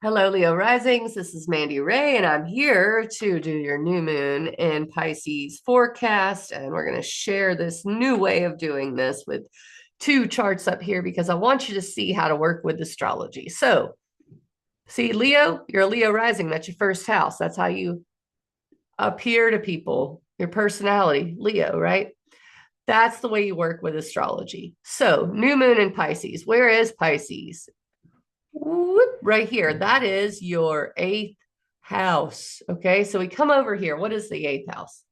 Hello, Leo Risings. This is Mandy Ray, and I'm here to do your new moon in Pisces forecast. And we're going to share this new way of doing this with two charts up here because I want you to see how to work with astrology. So, see, Leo, you're a Leo rising. That's your first house. That's how you appear to people, your personality, Leo, right? That's the way you work with astrology. So, new moon in Pisces. Where is Pisces? Whoop, right here. That is your eighth house. Okay. So we come over here. What is the eighth house?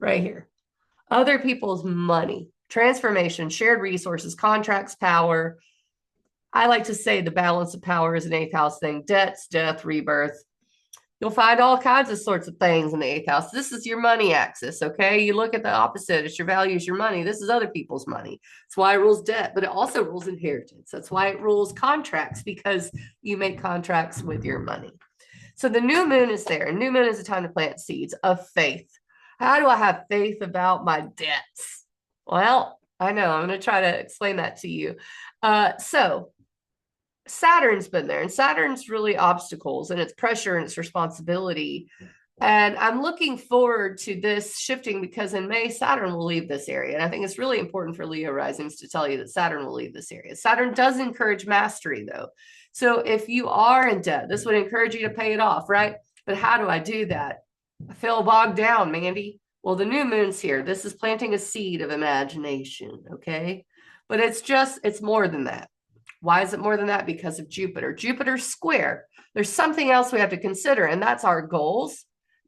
Right here. Other people's money, transformation, shared resources, contracts, power. I like to say the balance of power is an eighth house thing: debts, death, rebirth. You'll find all kinds of sorts of things in the eighth house. This is your money axis. Okay. You look at the opposite. It's your values, your money. This is other people's money. That's why it rules debt, but it also rules inheritance. That's why it rules contracts, because you make contracts with your money. So the new moon is there. And new moon is a time to plant seeds of faith. How do I have faith about my debts? Well, I know. I'm going to try to explain that to you. So Saturn's been there, and Saturn's really obstacles and it's pressure and it's responsibility. And I'm looking forward to this shifting because in May, Saturn will leave this area. And I think it's really important for Leo risings to tell you that Saturn will leave this area. Saturn does encourage mastery, though. So if you are in debt, this would encourage you to pay it off, right? But how do I do that? I feel bogged down, Mandy. Well, the new moon's here. This is planting a seed of imagination, okay? But it's more than that. Why is it more than that? Because of Jupiter. Jupiter's square. There's something else we have to consider, and that's our goals,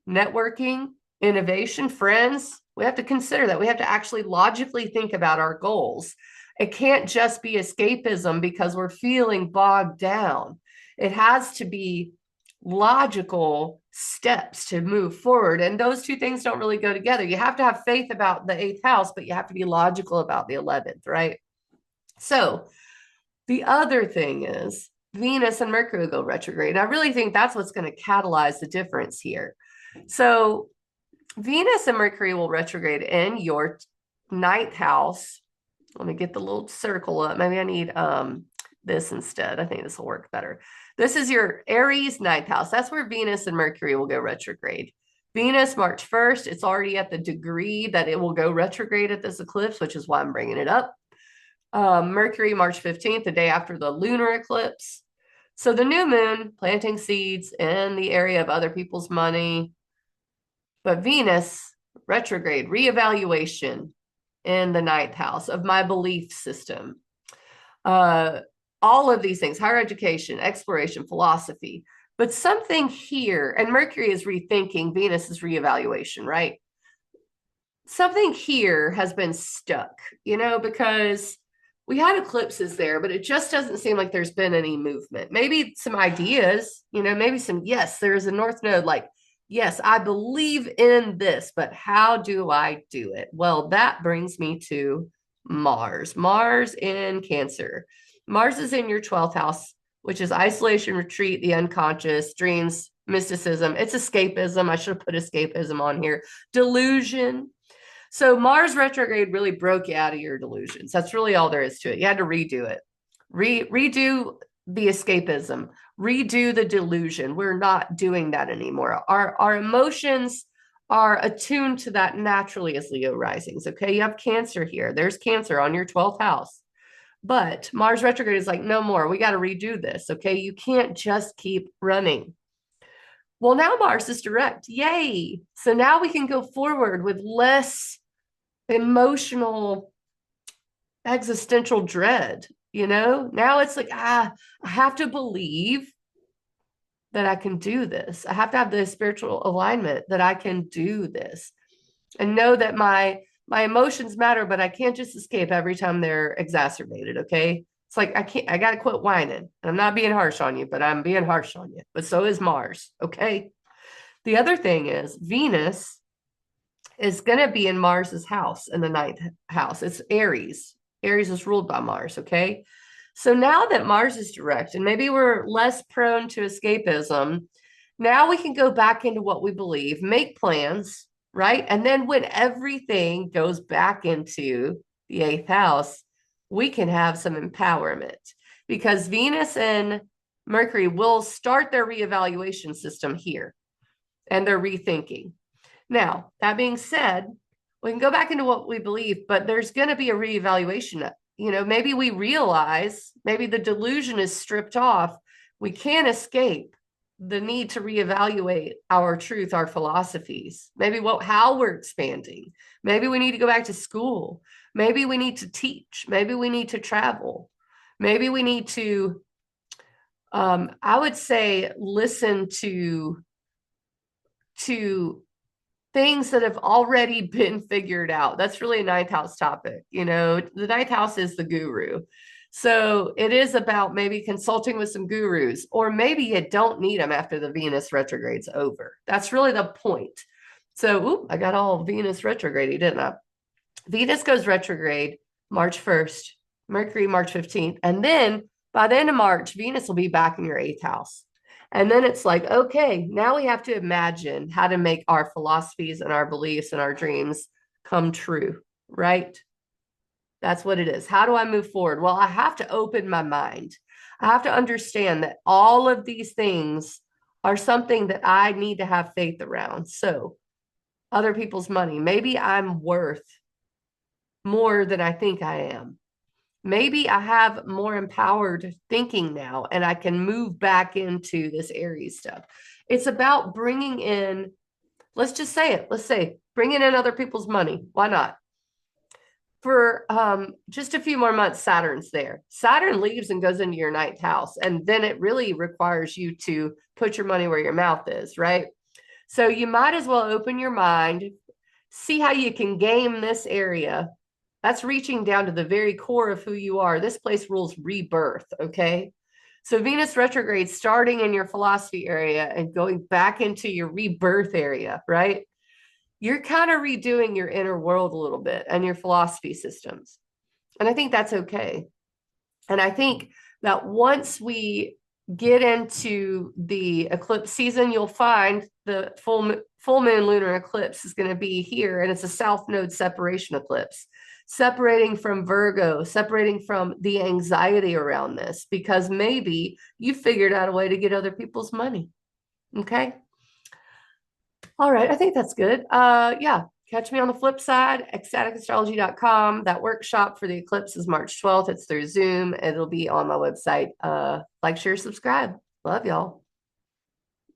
networking, innovation, friends. We have to consider that. We have to actually logically think about our goals. It can't just be escapism because we're feeling bogged down. It has to be logical steps to move forward. And those two things don't really go together. You have to have faith about the eighth house, but you have to be logical about the 11th, right? So, the other thing is Venus and Mercury go retrograde. And I really think that's what's going to catalyze the difference here. So Venus and Mercury will retrograde in your ninth house. Let me get the little circle up. Maybe I need this instead. I think this will work better. This is your Aries ninth house. That's where Venus and Mercury will go retrograde. Venus, March 1st. It's already at the degree that it will go retrograde at this eclipse, which is why I'm bringing it up. Mercury, March 15th, the day after the lunar eclipse. So the new moon, planting seeds in the area of other people's money. But Venus, retrograde, reevaluation in the ninth house of my belief system. Uh, all of these things, higher education, exploration, philosophy. But something here, and Mercury is rethinking, Venus is reevaluation, right? Something here has been stuck, because we had eclipses there, but it just doesn't seem like there's been any movement. Maybe some ideas, maybe some, yes, there's a North Node, like, yes, I believe in this, but how do I do it? Well, that brings me to Mars. Mars in Cancer. Mars is in your 12th house, which is isolation, retreat, the unconscious, dreams, mysticism. It's escapism. I should have put escapism on here. Delusion. So Mars retrograde really broke you out of your delusions. That's really all there is to it. You had to redo it. Redo the escapism, redo the delusion. We're not doing that anymore. Our emotions are attuned to that naturally as Leo risings. Okay. You have Cancer here. There's Cancer on your 12th house. But Mars retrograde is like, no more. We got to redo this. Okay. You can't just keep running. Well, now Mars is direct. Yay. So now we can go forward with less emotional existential dread. Now it's like, I have to believe that I can do this. I have to have the spiritual alignment that I can do this, and know that my emotions matter, but I can't just escape every time they're exacerbated. Okay. It's like, I gotta quit whining. I'm not being harsh on you, but I'm being harsh on you. But so is Mars. Okay. The other thing is Venus is going to be in Mars's house in the ninth house. It's Aries. Aries is ruled by Mars. Okay. So now that Mars is direct and maybe we're less prone to escapism, now we can go back into what we believe, make plans, right? And then when everything goes back into the eighth house, we can have some empowerment because Venus and Mercury will start their reevaluation system here and their rethinking. Now, that being said, we can go back into what we believe, but there's going to be a reevaluation. Maybe we realize, maybe the delusion is stripped off. We can't escape the need to reevaluate our truth, our philosophies, maybe how we're expanding. Maybe we need to go back to school. Maybe we need to teach. Maybe we need to travel. Maybe we need to, I would say, listen to things that have already been figured out. That's really a ninth house topic. The ninth house is the guru. So it is about maybe consulting with some gurus, or maybe you don't need them after the Venus retrograde's over. That's really the point. So, I got all Venus retrograde, didn't I? Venus goes retrograde March 1st, Mercury March 15th. And then by the end of March, Venus will be back in your eighth house. And then it's like, okay, now we have to imagine how to make our philosophies and our beliefs and our dreams come true, right? That's what it is. How do I move forward? Well, I have to open my mind. I have to understand that all of these things are something that I need to have faith around. So, other people's money, maybe I'm worth more than I think I am. Maybe I have more empowered thinking now and I can move back into this Aries stuff. It's about bringing in, let's just say it. Let's say bringing in other people's money. Why not? For just a few more months, Saturn's there. Saturn leaves and goes into your ninth house. And then it really requires you to put your money where your mouth is, right? So you might as well open your mind, see how you can game this area. That's reaching down to the very core of who you are. This place rules rebirth, okay? So Venus retrograde starting in your philosophy area and going back into your rebirth area, right? You're kind of redoing your inner world a little bit and your philosophy systems. And I think that's okay. And I think that once we get into the eclipse season, you'll find the full moon lunar eclipse is going to be here, and it's a south node separation eclipse, separating from Virgo, separating from the anxiety around this, because maybe you figured out a way to get other people's money. Okay. All right. I think that's good. Yeah. Catch me on the flip side, ecstaticastrology.com. That workshop for the eclipse is March 12th. It's through Zoom. It'll be on my website. Like, share, subscribe. Love y'all.